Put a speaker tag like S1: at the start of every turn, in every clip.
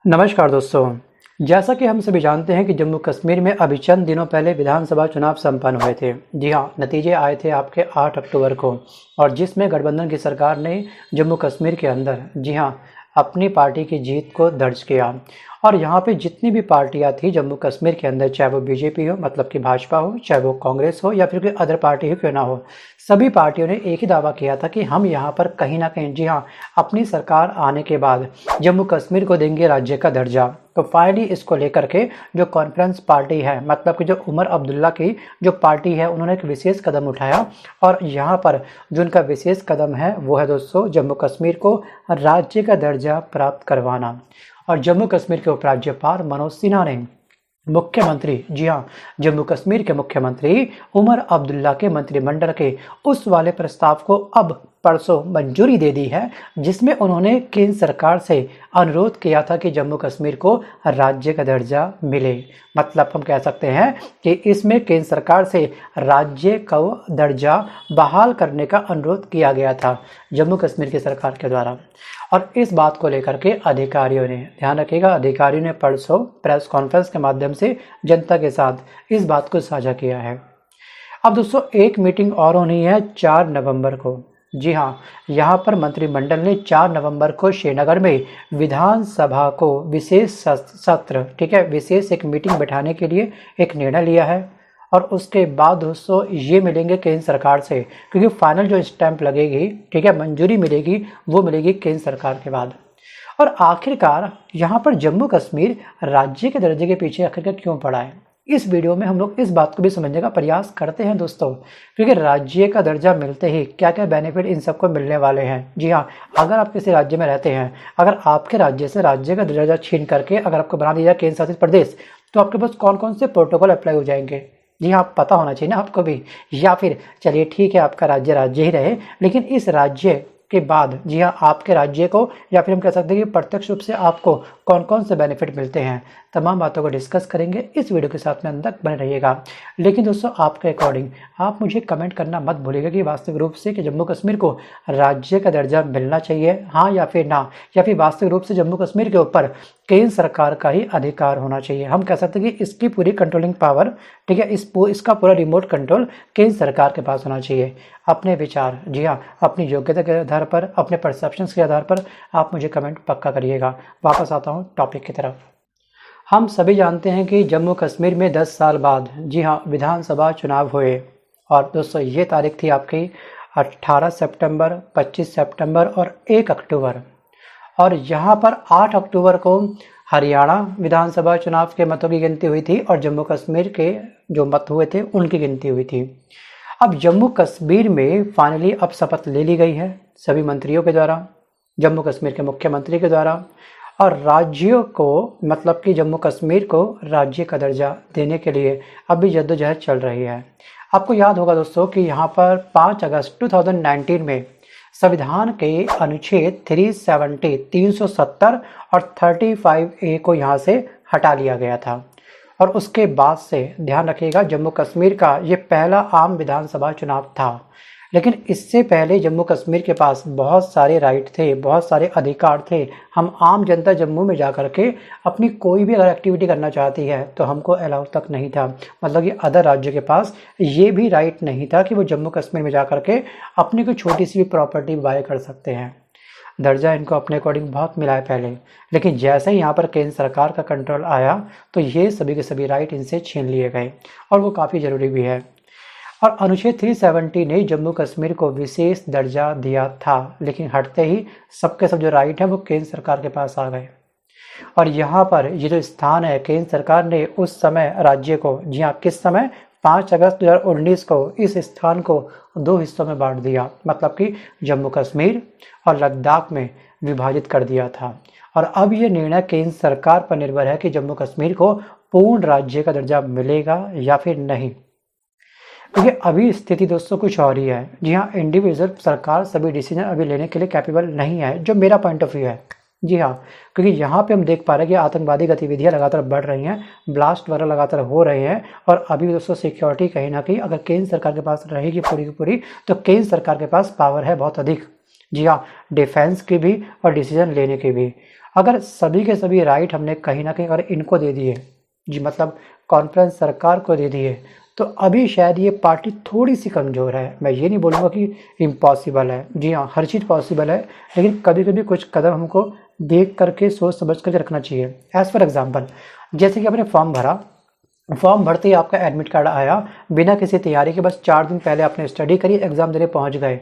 S1: नमस्कार दोस्तों। जैसा कि हम सभी जानते हैं कि जम्मू कश्मीर में अभी चंद दिनों पहले विधानसभा चुनाव संपन्न हुए थे। जी हाँ, नतीजे आए थे आपके 8 अक्टूबर को, और जिसमें गठबंधन की सरकार ने जम्मू कश्मीर के अंदर जी हाँ अपनी पार्टी की जीत को दर्ज किया। और यहाँ पे जितनी भी पार्टियाँ थी जम्मू कश्मीर के अंदर, चाहे वो बीजेपी हो मतलब कि भाजपा हो, चाहे वो कांग्रेस हो या फिर कोई अदर पार्टी हो क्यों ना हो, सभी पार्टियों ने एक ही दावा किया था कि हम यहाँ पर कहीं ना कहीं जी हाँ अपनी सरकार आने के बाद जम्मू कश्मीर को देंगे राज्य का दर्जा। तो फाइनली इसको लेकर के जो कॉन्फ्रेंस पार्टी है मतलब कि जो उमर अब्दुल्ला की जो पार्टी है, उन्होंने एक विशेष कदम उठाया। और यहाँ पर जो उनका विशेष कदम है वो है दोस्तों जम्मू कश्मीर को राज्य का दर्जा प्राप्त करवाना। और जम्मू कश्मीर के उपराज्यपाल मनोज सिन्हा ने मुख्यमंत्री जी हाँ जम्मू कश्मीर के मुख्यमंत्री उमर अब्दुल्ला के मंत्रिमंडल के उस वाले प्रस्ताव को अब परसों मंजूरी दे दी है, जिसमें उन्होंने केंद्र सरकार से अनुरोध किया था कि जम्मू कश्मीर को राज्य का दर्जा मिले। मतलब हम कह सकते हैं कि इसमें केंद्र सरकार से राज्य का दर्जा बहाल करने का अनुरोध किया गया था जम्मू कश्मीर की सरकार के द्वारा। और इस बात को लेकर के अधिकारियों ने, ध्यान रखिएगा, अधिकारियों ने परसों प्रेस कॉन्फ्रेंस के माध्यम से जनता के साथ इस बात को साझा किया है। अब दोस्तों एक मीटिंग और होनी है 4 नवंबर को। जी हाँ, यहाँ पर मंत्रिमंडल ने 4 नवंबर को श्रीनगर में विधानसभा को विशेष सत्र, ठीक है, विशेष एक मीटिंग बैठाने के लिए एक निर्णय लिया है। और उसके बाद दोस्तों ये मिलेंगे केंद्र सरकार से, क्योंकि फाइनल जो स्टैंप लगेगी, ठीक है, मंजूरी मिलेगी, वो मिलेगी केंद्र सरकार के बाद। और आखिरकार यहाँ पर जम्मू कश्मीर राज्य के दर्जे के पीछे आखिरकार क्यों पड़ा है, इस वीडियो में हम लोग इस बात को भी समझने का प्रयास करते हैं दोस्तों। क्योंकि राज्य का दर्जा मिलते ही क्या क्या बेनिफिट इन सबको मिलने वाले हैं। जी हाँ, अगर आप किसी राज्य में रहते हैं, अगर आपके राज्य से राज्य का दर्जा छीन करके अगर आपको बना दिया जाए केंद्र शासित प्रदेश, तो आपके पास कौन कौन से प्रोटोकॉल अप्लाई हो जाएंगे। जी हाँ, पता होना चाहिए ना आपको भी। या फिर चलिए ठीक है, आपका राज्य राज्य ही रहे, लेकिन इस राज्य के बाद जी हाँ आपके राज्य को, या फिर हम कह सकते हैं कि प्रत्यक्ष रूप से आपको कौन कौन से बेनिफिट मिलते हैं, तमाम बातों को डिस्कस करेंगे। इस वीडियो के साथ में अंत तक बने रहिएगा। लेकिन दोस्तों आपके अकॉर्डिंग आप मुझे कमेंट करना मत भूलिएगा कि वास्तविक रूप से कि जम्मू कश्मीर को राज्य का दर्जा मिलना चाहिए, हाँ या फिर ना, या फिर वास्तविक रूप से जम्मू कश्मीर के ऊपर केंद्र सरकार का ही अधिकार होना चाहिए। हम कह सकते हैं कि इसकी पूरी कंट्रोलिंग पावर, ठीक है, इसका पूरा रिमोट कंट्रोल केंद्र सरकार के पास होना चाहिए। अपने विचार, जी हाँ, अपनी योग्यता के आधार पर, अपने परसेप्शंस के आधार पर आप मुझे कमेंट पक्का करिएगा। वापस आता हूँ टॉपिक की तरफ। हम सभी जानते हैं कि जम्मू कश्मीर में 10 साल बाद जी हाँ विधानसभा चुनाव हुए। और दोस्तों ये तारीख थी आपकी 18 सितंबर, 25 सितंबर और 1 अक्टूबर। और यहाँ पर 8 अक्टूबर को हरियाणा विधानसभा चुनाव के मतों की गिनती हुई थी और जम्मू कश्मीर के जो मत हुए थे उनकी गिनती हुई थी। अब जम्मू कश्मीर में फाइनली अब शपथ ले ली गई है सभी मंत्रियों के द्वारा, जम्मू कश्मीर के मुख्यमंत्री के द्वारा। और राज्यों को मतलब कि जम्मू कश्मीर को राज्य का दर्जा देने के लिए अभी जद्दोजहद चल रही है। आपको याद होगा दोस्तों कि यहाँ पर 5 अगस्त 2019 में संविधान के अनुच्छेद 370, 370 और 35A को यहाँ से हटा लिया गया था। और उसके बाद से ध्यान रखिएगा जम्मू कश्मीर का ये पहला आम विधानसभा चुनाव था। लेकिन इससे पहले जम्मू कश्मीर के पास बहुत सारे राइट थे, बहुत सारे अधिकार थे। हम आम जनता जम्मू में जा कर के अपनी कोई भी अगर एक्टिविटी करना चाहती है तो हमको अलाउ तक नहीं था। मतलब कि अदर राज्यों के पास ये भी राइट नहीं था कि वो जम्मू कश्मीर में जा कर के अपनी कोई छोटी सी भी प्रॉपर्टी बाय कर सकते हैं। दर्जा इनको अपने अकॉर्डिंग बहुत मिला है पहले, लेकिन जैसे ही यहाँ पर केंद्र सरकार का कंट्रोल आया तो ये सभी के सभी राइट इनसे छीन लिए गए, और वो काफ़ी ज़रूरी भी है। और अनुच्छेद 370 ने जम्मू कश्मीर को विशेष दर्जा दिया था, लेकिन हटते ही सबके सब जो राइट है वो केंद्र सरकार के पास आ गए। और यहाँ पर ये जो स्थान है, केंद्र सरकार ने उस समय राज्य को, जी हाँ किस समय, 5 अगस्त 2019 को इस स्थान को 2 हिस्सों में बांट दिया, मतलब कि जम्मू कश्मीर और लद्दाख में विभाजित कर दिया था। और अब ये निर्णय केंद्र सरकार पर निर्भर है कि जम्मू कश्मीर को पूर्ण राज्य का दर्जा मिलेगा या फिर नहीं। क्योंकि अभी स्थिति दोस्तों कुछ और ही है। जी हाँ, इंडिविजुअल सरकार सभी डिसीजन अभी लेने के लिए कैपेबल नहीं है, जो मेरा पॉइंट ऑफ व्यू है। जी हाँ, क्योंकि यहाँ पे हम देख पा रहे हैं कि आतंकवादी गतिविधियाँ लगातार बढ़ रही हैं, ब्लास्ट वगैरह लगातार हो रहे हैं। और अभी दोस्तों सिक्योरिटी कहीं ना कहीं अगर केंद्र सरकार के पास रहेगी पूरी की पूरी, तो केंद्र सरकार के पास पावर है बहुत अधिक। जी हाँ, डिफेंस की भी और डिसीजन लेने की भी। अगर सभी के सभी राइट हमने कहीं ना कहीं अगर इनको दे दिए जी, मतलब कॉन्फ्रेंस सरकार को दे दिए, तो अभी शायद ये पार्टी थोड़ी सी कमज़ोर है। मैं ये नहीं बोलूँगा कि इम्पॉसिबल है, जी हाँ, हर चीज़ पॉसिबल है, लेकिन कभी कभी कुछ कदम हमको देख करके सोच समझ करके रखना चाहिए। एज़ फॉर एग्जाम्पल, जैसे कि आपने फॉर्म भरा, फॉर्म भरते ही आपका एडमिट कार्ड आया, बिना किसी तैयारी के बस 4 दिन पहले आपने स्टडी करी, एग्ज़ाम देने पहुंच गए,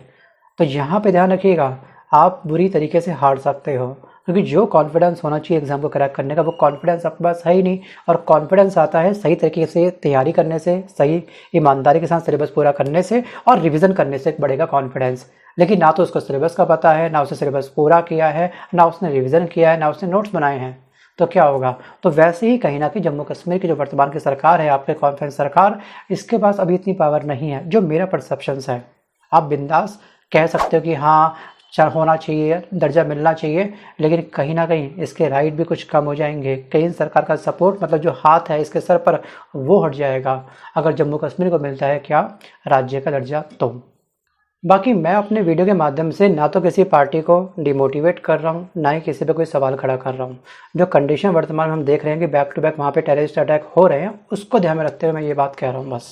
S1: तो यहाँ पे ध्यान रखिएगा, आप बुरी तरीके से हार सकते हो, क्योंकि जो कॉन्फिडेंस होना चाहिए एग्ज़ाम को क्रैक करने का, वो कॉन्फिडेंस आपके पास है ही नहीं। और कॉन्फिडेंस आता है सही तरीके से तैयारी करने से, सही ईमानदारी के साथ सिलेबस पूरा करने से और रिविज़न करने से बढ़ेगा कॉन्फिडेंस। लेकिन ना तो उसको सिलेबस का पता है, ना उसने सिलेबस पूरा किया है, ना उसने रिविज़न किया है, ना उसने नोट्स बनाए हैं, तो क्या होगा। तो वैसे ही कहीं ना कहीं जम्मू कश्मीर की जो वर्तमान की सरकार है, आपके कॉन्फ्रेंस सरकार, इसके पास अभी इतनी पावर नहीं है, जो मेरा परसेप्शंस है। आप बिंदास कह सकते हो कि हाँ होना चाहिए, दर्जा मिलना चाहिए, लेकिन कहीं ना कहीं इसके राइट भी कुछ कम हो जाएंगे। केंद्र सरकार का सपोर्ट, मतलब जो हाथ है इसके सर पर, वो हट जाएगा अगर जम्मू कश्मीर को मिलता है क्या, राज्य का दर्जा। तो बाकी मैं अपने वीडियो के माध्यम से ना तो किसी पार्टी को डिमोटिवेट कर रहा हूँ, ना ही किसी पे कोई सवाल खड़ा कर रहा हूँ। जो कंडीशन वर्तमान में हम देख रहे हैं कि बैक टू बैक वहाँ पे टेररिस्ट अटैक हो रहे हैं, उसको ध्यान में रखते हुए मैं ये बात कह रहा हूँ बस।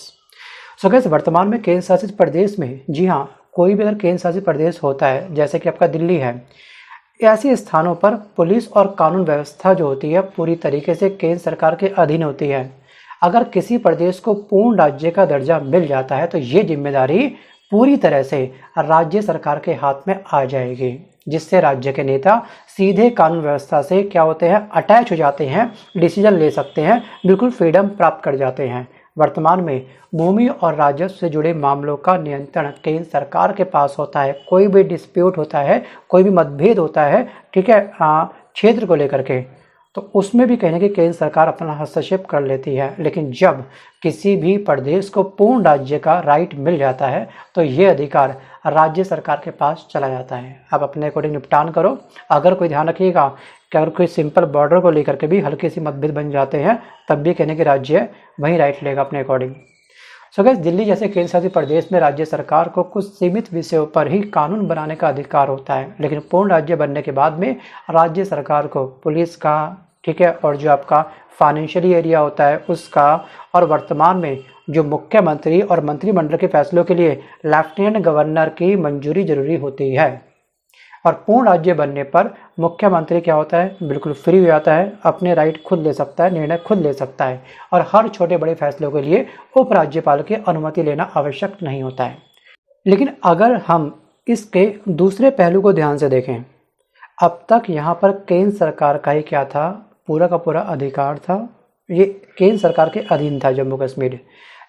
S1: सो गाइस, वर्तमान में केंद्र शासित प्रदेश में, जी हाँ, कोई भी अगर केंद्र शासित प्रदेश होता है, जैसे कि आपका दिल्ली है, ऐसे स्थानों पर पुलिस और कानून व्यवस्था जो होती है पूरी तरीके से केंद्र सरकार के अधीन होती है। अगर किसी प्रदेश को पूर्ण राज्य का दर्जा मिल जाता है तो ये जिम्मेदारी पूरी तरह से राज्य सरकार के हाथ में आ जाएगी, जिससे राज्य के नेता सीधे कानून व्यवस्था से क्या होते हैं, अटैच हो जाते हैं, डिसीजन ले सकते हैं, बिल्कुल फ्रीडम प्राप्त कर जाते हैं। वर्तमान में भूमि और राजस्व से जुड़े मामलों का नियंत्रण केंद्र सरकार के पास होता है। कोई भी डिस्प्यूट होता है, कोई भी मतभेद होता है, ठीक है, क्षेत्र को लेकर के, तो उसमें भी कहीं ना कहीं केंद्र सरकार अपना हस्तक्षेप कर लेती है। लेकिन जब किसी भी प्रदेश को पूर्ण राज्य का राइट मिल जाता है तो ये अधिकार राज्य सरकार के पास चला जाता है। आप अपने अकॉर्डिंग निपटान करो। अगर कोई, ध्यान रखिएगा कि अगर कोई सिंपल बॉर्डर को लेकर के भी हल्के सी मतभेद बन जाते हैं, तब भी कहने की राज्य वही राइट लेगा अपने अकॉर्डिंग। सो गाइस, दिल्ली जैसे केंद्र शासित प्रदेश में राज्य सरकार को कुछ सीमित विषयों पर ही कानून बनाने का अधिकार होता है, लेकिन पूर्ण राज्य बनने के बाद में राज्य सरकार को पुलिस का, ठीक है, और जो आपका फाइनेंशियली एरिया होता है उसका, और वर्तमान में जो मुख्यमंत्री और मंत्रिमंडल के फैसलों के लिए लेफ्टिनेंट गवर्नर की मंजूरी जरूरी होती है। और पूर्ण राज्य बनने पर मुख्यमंत्री क्या होता है, बिल्कुल फ्री हो जाता है, अपने राइट खुद ले सकता है, निर्णय खुद ले सकता है, और हर छोटे बड़े फैसलों के लिए उपराज्यपाल की अनुमति लेना आवश्यक नहीं होता है। लेकिन अगर हम इसके दूसरे पहलू को ध्यान से देखें, अब तक यहाँ पर केंद्र सरकार का ही क्या था, पूरा का पूरा अधिकार था, ये केंद्र सरकार के अधीन था जम्मू कश्मीर।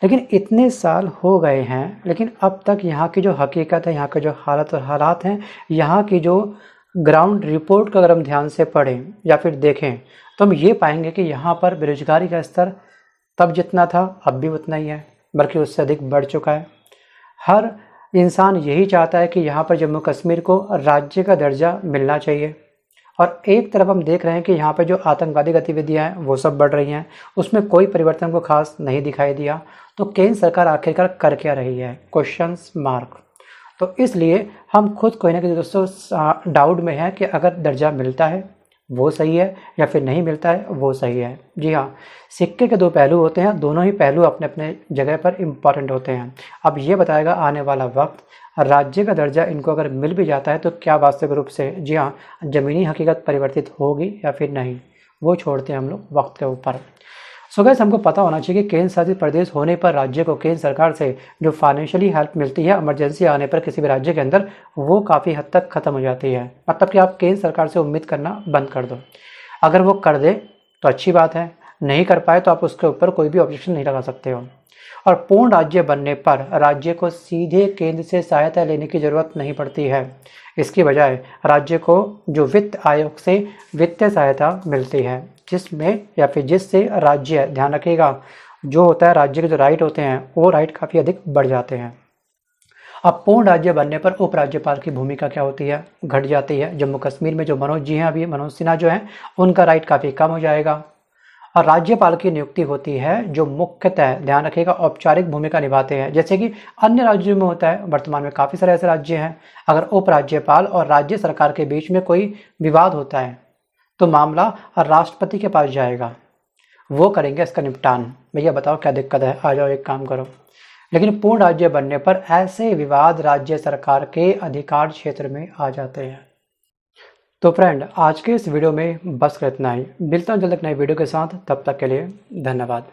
S1: लेकिन इतने साल हो गए हैं, लेकिन अब तक यहाँ की जो हकीकत है, यहाँ के जो हालत और हालात हैं, यहाँ की जो ग्राउंड रिपोर्ट को अगर हम ध्यान से पढ़ें या फिर देखें, तो हम ये पाएंगे कि यहाँ पर बेरोजगारी का स्तर तब जितना था अब भी उतना ही है, बल्कि उससे अधिक बढ़ चुका है। हर इंसान यही चाहता है कि यहाँ पर जम्मू कश्मीर को राज्य का दर्जा मिलना चाहिए। और एक तरफ हम देख रहे हैं कि यहाँ पे जो आतंकवादी गतिविधियाँ हैं वो सब बढ़ रही हैं, उसमें कोई परिवर्तन को खास नहीं दिखाई दिया। तो केंद्र सरकार आखिरकार कर क्या रही है, क्वेश्चंस मार्क। तो इसलिए हम खुद कोई ना कोई दोस्तों डाउट में है कि अगर दर्जा मिलता है वो सही है या फिर नहीं मिलता है वो सही है। जी हाँ, सिक्के के दो पहलू होते हैं, दोनों ही पहलू अपने अपने जगह पर इम्पॉर्टेंट होते हैं। अब ये बताएगा आने वाला वक्त, राज्य का दर्जा इनको अगर मिल भी जाता है तो क्या वास्तविक रूप से, जी हाँ, ज़मीनी हकीकत परिवर्तित होगी या फिर नहीं, वो छोड़ते हैं हम लोग वक्त के ऊपर। सो गाइस, हमको पता होना चाहिए कि केंद्र शासित प्रदेश होने पर राज्य को केंद्र सरकार से जो फाइनेंशियली हेल्प मिलती है इमरजेंसी आने पर किसी भी राज्य के अंदर, वो काफ़ी हद तक ख़त्म हो जाती है। मतलब कि आप केंद्र सरकार से उम्मीद करना बंद कर दो। अगर वो कर दे तो अच्छी बात है, नहीं कर पाए तो आप उसके ऊपर कोई भी ऑब्जेक्शन नहीं लगा सकते हो। और पूर्ण राज्य बनने पर राज्य को सीधे केंद्र से सहायता लेने की ज़रूरत नहीं पड़ती है। इसकी बजाय राज्य को जो वित्त आयोग से वित्तीय सहायता मिलती है, जिसमें या फिर जिससे राज्य, ध्यान रखिएगा, जो होता है राज्य के जो राइट होते हैं वो राइट काफ़ी अधिक बढ़ जाते हैं। अब पूर्ण राज्य बनने पर उपराज्यपाल की भूमिका क्या होती है, घट जाती है। जम्मू कश्मीर में जो मनोज जी हैं, अभी मनोज सिन्हा जो हैं, उनका राइट काफ़ी कम हो जाएगा। और राज्यपाल की नियुक्ति होती है जो मुख्यतः, ध्यान रखिएगा, औपचारिक भूमिका निभाते हैं, जैसे कि अन्य राज्यों में होता है। वर्तमान में काफ़ी सारे ऐसे राज्य हैं, अगर उपराज्यपाल और राज्य सरकार के बीच में कोई विवाद होता है तो मामला राष्ट्रपति के पास जाएगा, वो करेंगे इसका निपटान। भैया बताओ क्या दिक्कत है, आ जाओ एक काम करो। लेकिन पूर्ण राज्य बनने पर ऐसे विवाद राज्य सरकार के अधिकार क्षेत्र में आ जाते हैं। तो फ्रेंड, आज के इस वीडियो में बस कर इतना ही। मिलता हूं जल्द एक नई वीडियो के साथ, तब तक के लिए धन्यवाद।